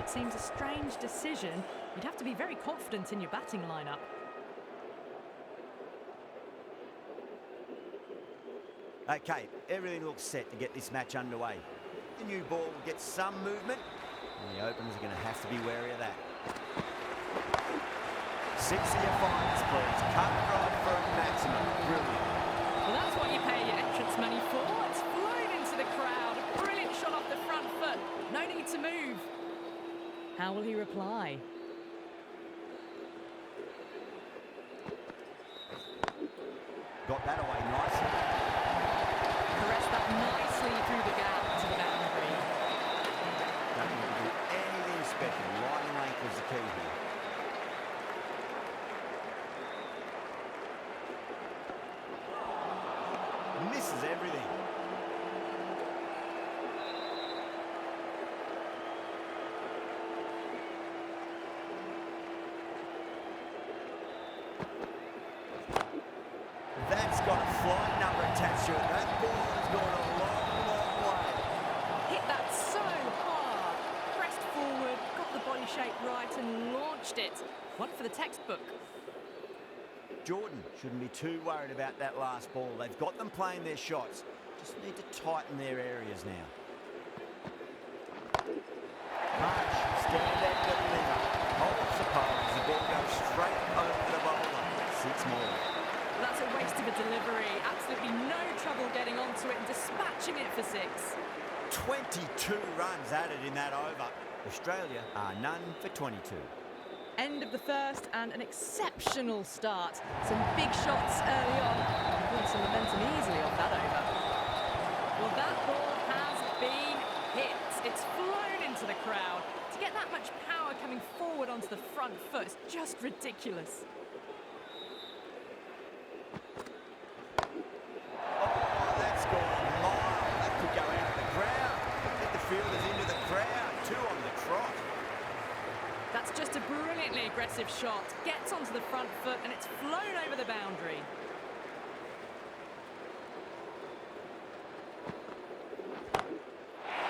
seems a strange decision. You'd have to be very confident in your batting lineup. Okay, everything looks set to get this match underway. The new ball will get some movement, and the openers are going to have to be wary of that. 6 of your finest, please. Cut right for a maximum. Brilliant. Well, that's what you pay your entrance money for. It's flown into the crowd. A brilliant shot off the front foot. No need to move. How will he reply? Got that away nicely. Caressed that nicely through the gap to the boundary. Don't need to do anything special. Line and length was the key here. Misses everything. That's got a flight number attached to it. That ball has gone a long, long way. Hit that so hard. Pressed forward, got the body shape right and launched it. One for the textbook. Jordan shouldn't be too worried about that last ball. They've got them playing their shots. Just need to tighten their areas now. March, stand there, deliver. Hold suppose the ball goes straight over the bowler. 6 more. Well, that's a waste of a delivery. Absolutely no trouble getting onto it and dispatching it for 6. 22 runs added in that over. Australia are none for 22. End of the first and an exceptional start. Some big shots early on. Built some momentum easily off that over. Well, that ball has been hit. It's flown into the crowd. To get that much power coming forward onto the front foot is just ridiculous. Oh, that's gone a mile. That could go out of the crowd. Get the fielders into the crowd. 2 on the trot. That's just a brilliantly aggressive shot. Gets onto the front foot and it's flown over the boundary.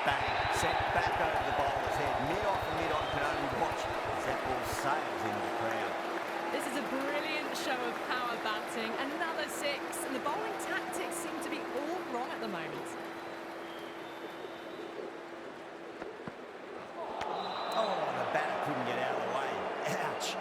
Bang. Sent back over the bowler's head. Mid-off and mid-on can only watch as that ball sails into the crowd. This is a brilliant show of power batting. Another 6. And the bowling tactics seem to be all wrong at the moment. Oh, the batter couldn't get out of the way. Ouch.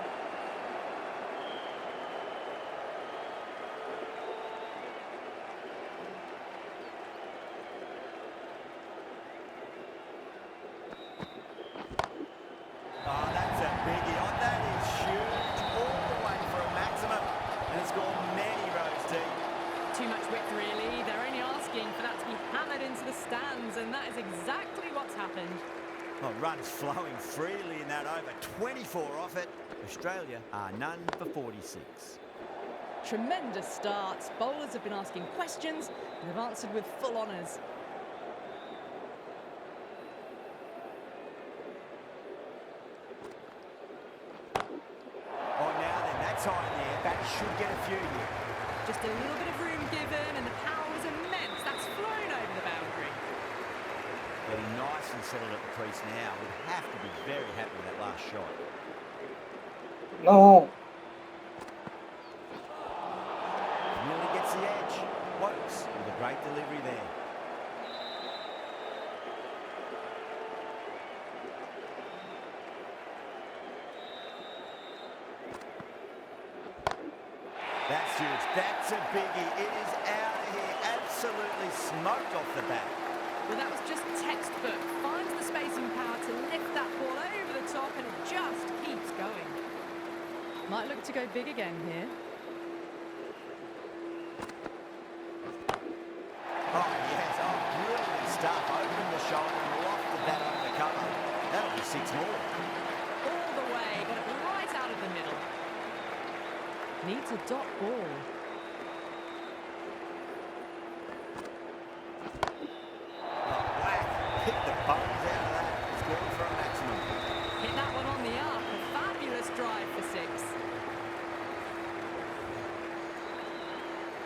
Oh, that's a biggie. Oh, that is huge. All the way for a maximum. And it's gone many rows deep. Too much width, really. They're only asking for that to be hammered into the stands, and that is exactly what's happened. Oh, runs flowing freely in that over. 24 off it. Australia are none for 46. Tremendous start. Bowlers have been asking questions and have answered with full honours. Oh, now then, that's high in the air. Bat should get a few here. Just a little bit of room given, and the power was immense. That's flown over the boundary. Getting nice and settled at the crease now. Would have to be very happy with that last shot. No. Nearly gets the edge. Wokes with a great delivery there. That's huge. That's a biggie. It is out of here. Absolutely smoked off the bat. Well, that was just textbook. Finds the space and power to lift that ball over the top, and it just keeps going. Might look to go big again here. Oh, yes. Oh, brilliant stuff. Open the shoulder and lofted that over the cover. That'll be 6 more. All the way, got it right out of the middle. Needs a dot ball. Oh, whack. Hit the bones out of that. It's going for a maximum. Hit that one on the up. A fabulous drive for 6.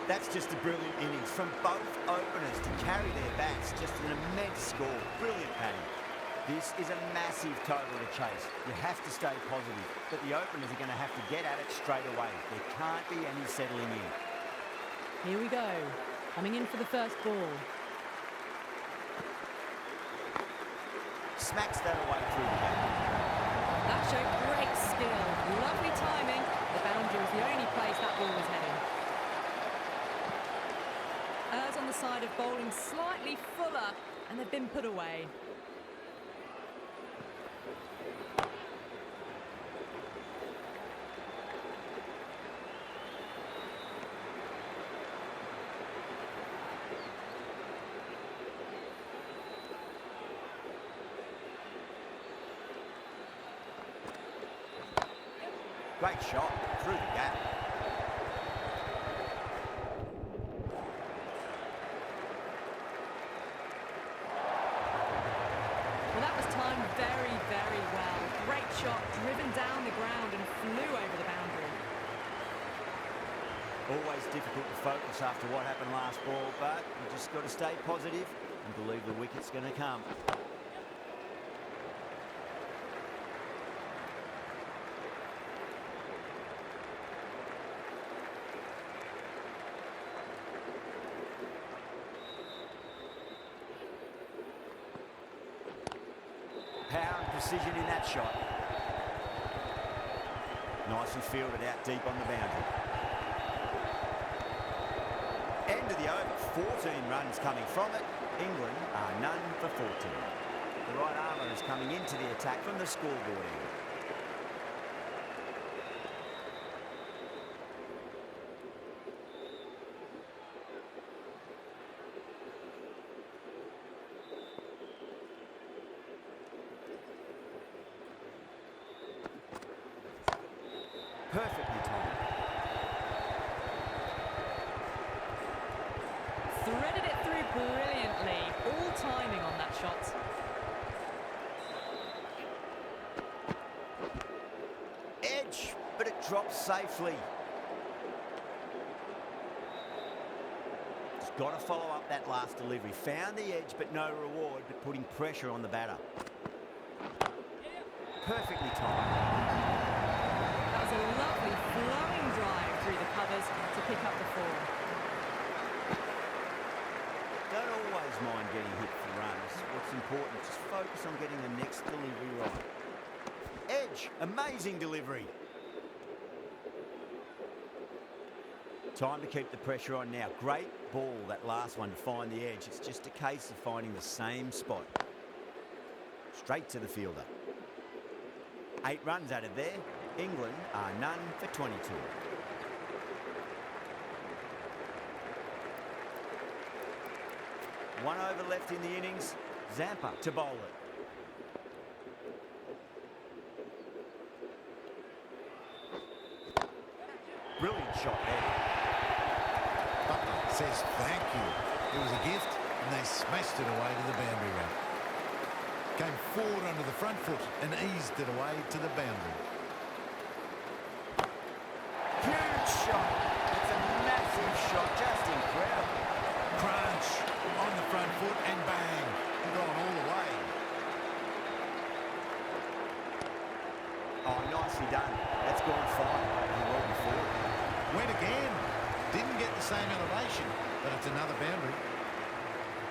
That's just a brilliant innings from both openers to carry their bats. Just an immense score. Brilliant batting. This is a massive total to chase. You have to stay positive, but the openers are going to have to get at it straight away. There can't be any settling in. Here we go. Coming in for the first ball. Smacks that away through the gap. That showed great skill. Lovely timing. The boundary is the only place that ball was heading. Errs on the side of bowling slightly fuller, and they've been put away. Great shot through the gap. Well, that was timed very, very well. Great shot, driven down the ground and flew over the boundary. Always difficult to focus after what happened last ball, but you just got to stay positive and believe the wicket's going to come. Power and precision in that shot. Nicely fielded out deep on the boundary. End of the over, 14 runs coming from it. England are none for 14. The right armour is coming into the attack from the scoreboard end. Perfectly timed. Threaded it through brilliantly. All timing on that shot. Edge, but it drops safely. Just got to follow up that last delivery. Found the edge, but no reward, but putting pressure on the batter. Perfectly timed. That was a lovely flowing drive through the covers to pick up the 4. Don't always mind getting hit for runs. What's important, just focus on getting the next delivery right. Edge, amazing delivery. Time to keep the pressure on now. Great ball, that last one, to find the edge. It's just a case of finding the same spot. Straight to the fielder. 8 runs out of there. England are none for 22. One over left in the innings. Zampa to bowl it. Brilliant shot there. Butler says thank you. It was a gift and they smashed it away to the boundary rack. Came forward under the front foot and eased it away to the boundary. Huge shot. It's a massive shot. Just incredible. Crunch on the front foot and bang. Gone all the way. Oh, nicely done. That's gone fine. And well before. Went again. Didn't get the same elevation, but it's another boundary.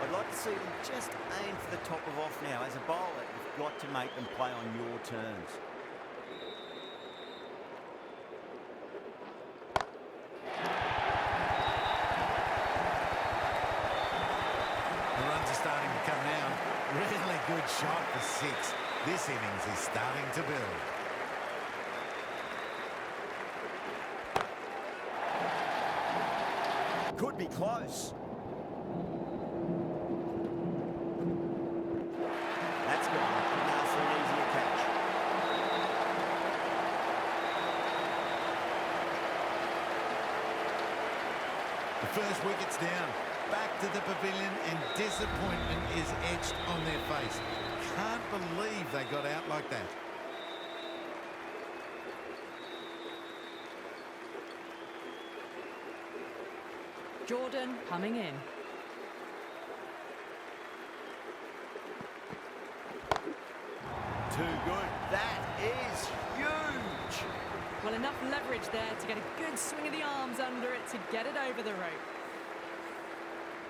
I'd like to see them just aim for the top of off now. As a bowler, you've got to make them play on your terms. The runs are starting to come now. Really good shot for 6. This innings is starting to build. Could be close. That's gone. Now for an easier catch. The first wicket's down. Back to the pavilion and disappointment is etched on their face. Can't believe they got out like that. Jordan coming in. good. That is huge. Well, enough leverage there to get a good swing of the arms under it to get it over the rope.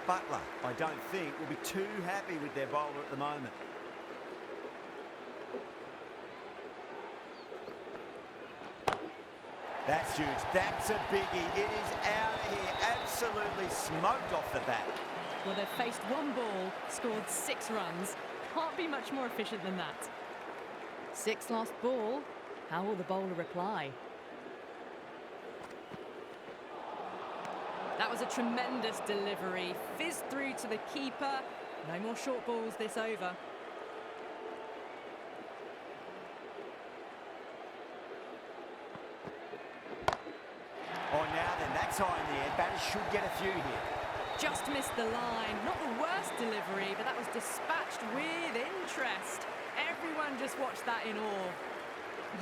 Butler, I don't think, will be too happy with their bowler at the moment. That's huge. That's a biggie. It is out of here. Absolutely smoked off the bat. Well, they've faced one ball, scored 6 runs. Can't be much more efficient than that. 6 last ball. How will the bowler reply? That was a tremendous delivery. Fizzed through to the keeper. No more short balls this over. Oh, now then, that's high in the air. Batters should get a few here. Just missed the line. Not the worst delivery, but that was dispatched with interest. Everyone just watched that in awe.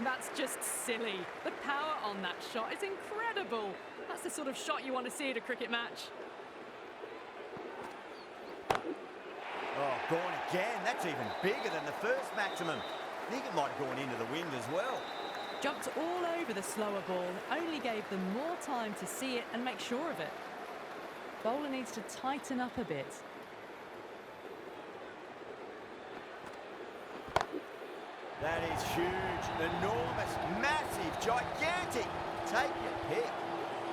That's just silly. The power on that shot is incredible. That's the sort of shot you want to see at a cricket match. Oh, gone again. That's even bigger than the first maximum. I think it might have gone into the wind as well. Jumped all over the slower ball, only gave them more time to see it and make sure of it. Bowler needs to tighten up a bit. That is huge, enormous, massive, gigantic. Take your pick.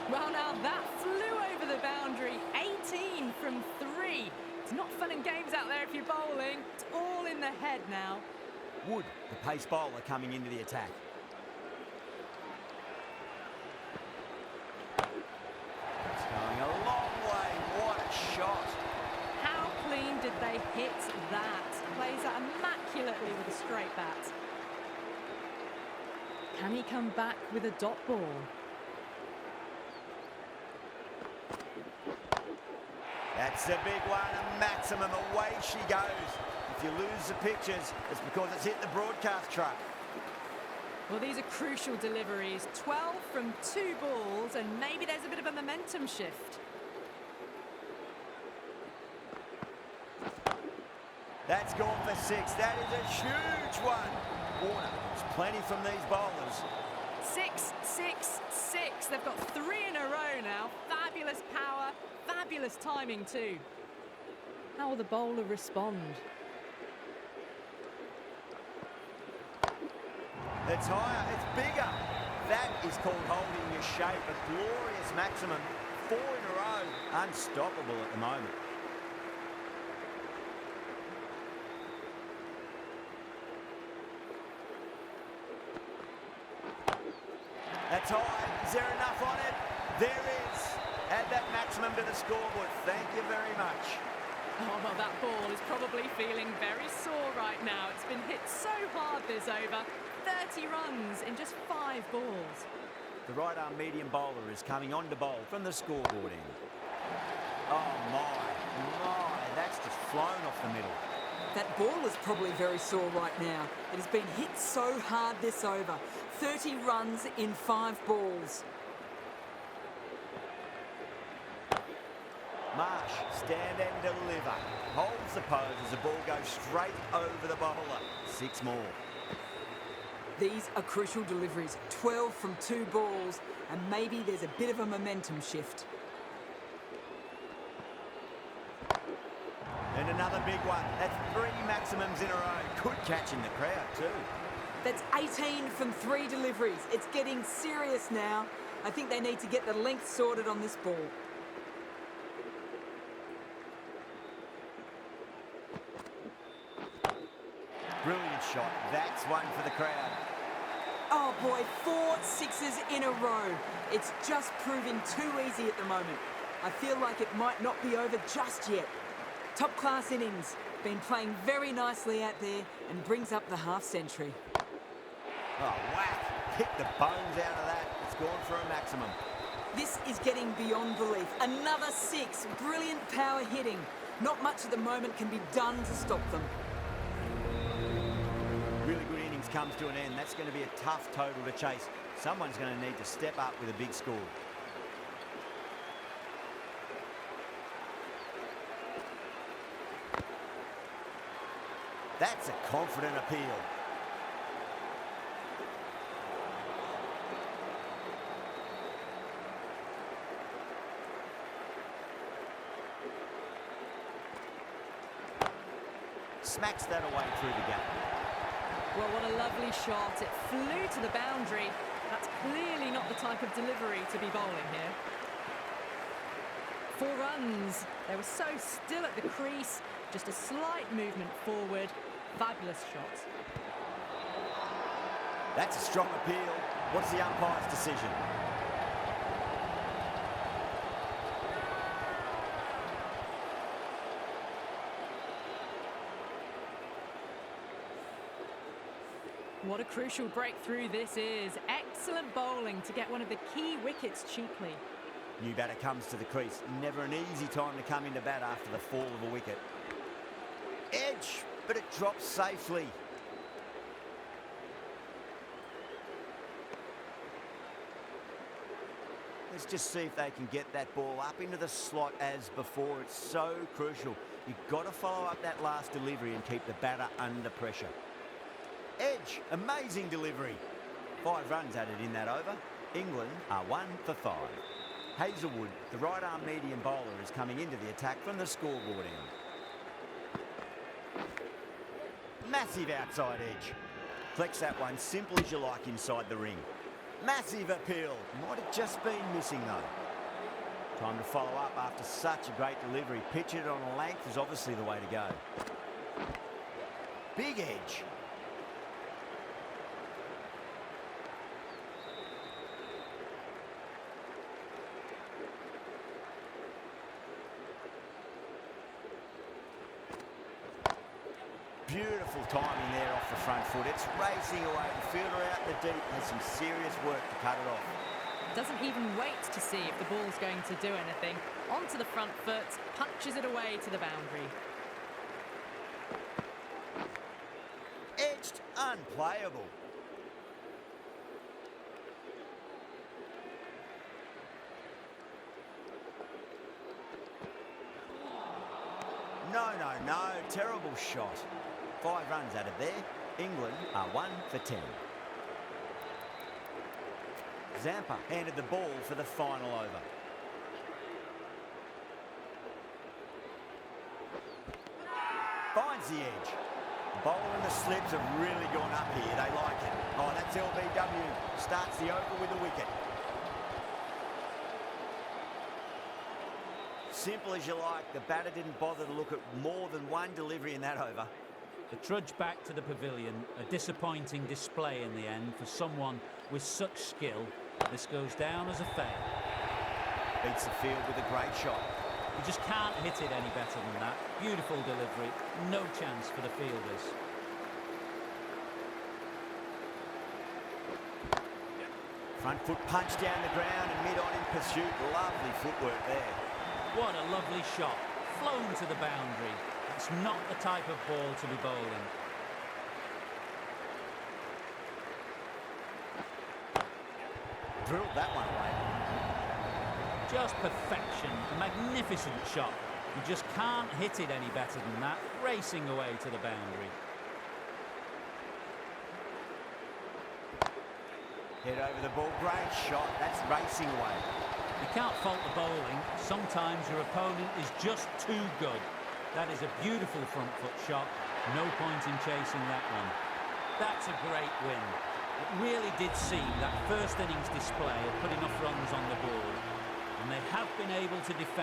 Well, now that flew over the boundary, 18 from 3. It's not fun and games out there if you're bowling. It's all in the head now. Wood, the pace bowler, coming into the attack. It's going a long way. What a shot. How clean did they hit that? Plays that immaculately with a straight bat. Can he come back with a dot ball? That's a big one, a maximum. Away she goes. If you lose the pictures, it's because it's hit the broadcast truck. Well, these are crucial deliveries. 12 from 2 balls, and maybe there's a bit of a momentum shift. That's gone for 6. That is a huge one. Warner, there's plenty from these bowlers. 6, 6, 6. They've got 3 in a row now. Fabulous power, fabulous timing too. How will the bowler respond? It's higher, it's bigger. That is called holding your shape. A glorious maximum. 4 in a row. Unstoppable at the moment. That's high. Is there enough on it? There is. Add that maximum to the scoreboard. Thank you very much. Oh, well, that ball is probably feeling very sore right now. It's been hit so hard this over. 30 runs in just 5 balls. The right arm medium bowler is coming on to bowl from the scoreboard end. Oh my, that's just flown off the middle. That ball is probably very sore right now. It has been hit so hard this over. 30 runs in 5 balls. Marsh, stand and deliver. Holds the pose as the ball goes straight over the bowler. 6 more. These are crucial deliveries. 12 from 2 balls, and maybe there's a bit of a momentum shift. And another big one. That's 3 maximums in a row. Good catch in the crowd too. That's 18 from 3 deliveries. It's getting serious now. I think they need to get the length sorted on this ball. Brilliant shot. That's one for the crowd. Oh boy, 4 sixes in a row. It's just proving too easy at the moment. I feel like it might not be over just yet. Top class innings. Been playing very nicely out there and brings up the half century. Oh, whack. Hit the bones out of that. It's gone for a maximum. This is getting beyond belief. Another 6. Brilliant power hitting. Not much at the moment can be done to stop them. Really good innings comes to an end. That's going to be a tough total to chase. Someone's going to need to step up with a big score. That's a confident appeal. Smacks that away through the gap. Well, what a lovely shot. It flew to the boundary. That's clearly not the type of delivery to be bowling here. 4 runs. They were so still at the crease. Just a slight movement forward. Fabulous shot. That's a strong appeal. What's the umpire's decision? What a crucial breakthrough this is. Excellent bowling to get one of the key wickets cheaply. New batter comes to the crease. Never an easy time to come into bat after the fall of a wicket. Edge, but it drops safely. Let's just see if they can get that ball up into the slot as before. It's so crucial. You've got to follow up that last delivery and keep the batter under pressure. Edge, amazing delivery. 5 runs added in that over. England are 1 for 5. Hazelwood, the right-arm medium bowler, is coming into the attack from the scoreboard end. Massive outside edge. Flex that one simple as you like inside the ring. Massive appeal. Might have just been missing though. Time to follow up after such a great delivery. Pitch it on a length is obviously the way to go. Big edge. Beautiful timing there off the front foot. It's racing away. The fielder out in the deep has some serious work to cut it off. Doesn't even wait to see if the ball's going to do anything. Onto the front foot, punches it away to the boundary. Edged, unplayable. No, terrible shot. 5 runs out of there. England are 1 for 10. Zampa handed the ball for the final over. Finds the edge. The bowler and the slips have really gone up here. They like it. Oh, that's LBW. Starts the over with a wicket. Simple as you like. The batter didn't bother to look at more than one delivery in that over. The trudge back to the pavilion, a disappointing display in the end for someone with such skill. This goes down as a fail. Beats the field with a great shot. You just can't hit it any better than that. Beautiful delivery, no chance for the fielders. Front foot punch down the ground and mid-on in pursuit. Lovely footwork there. What a lovely shot, flown to the boundary. It's not the type of ball to be bowling. Drilled that one away. Just perfection, a magnificent shot. You just can't hit it any better than that, racing away to the boundary. Head over the ball, great shot. That's racing away. You can't fault the bowling. Sometimes your opponent is just too good. That is a beautiful front foot shot. No point in chasing that one. That's a great win. It really did seem that first innings display of put enough runs on the board. And they have been able to defend.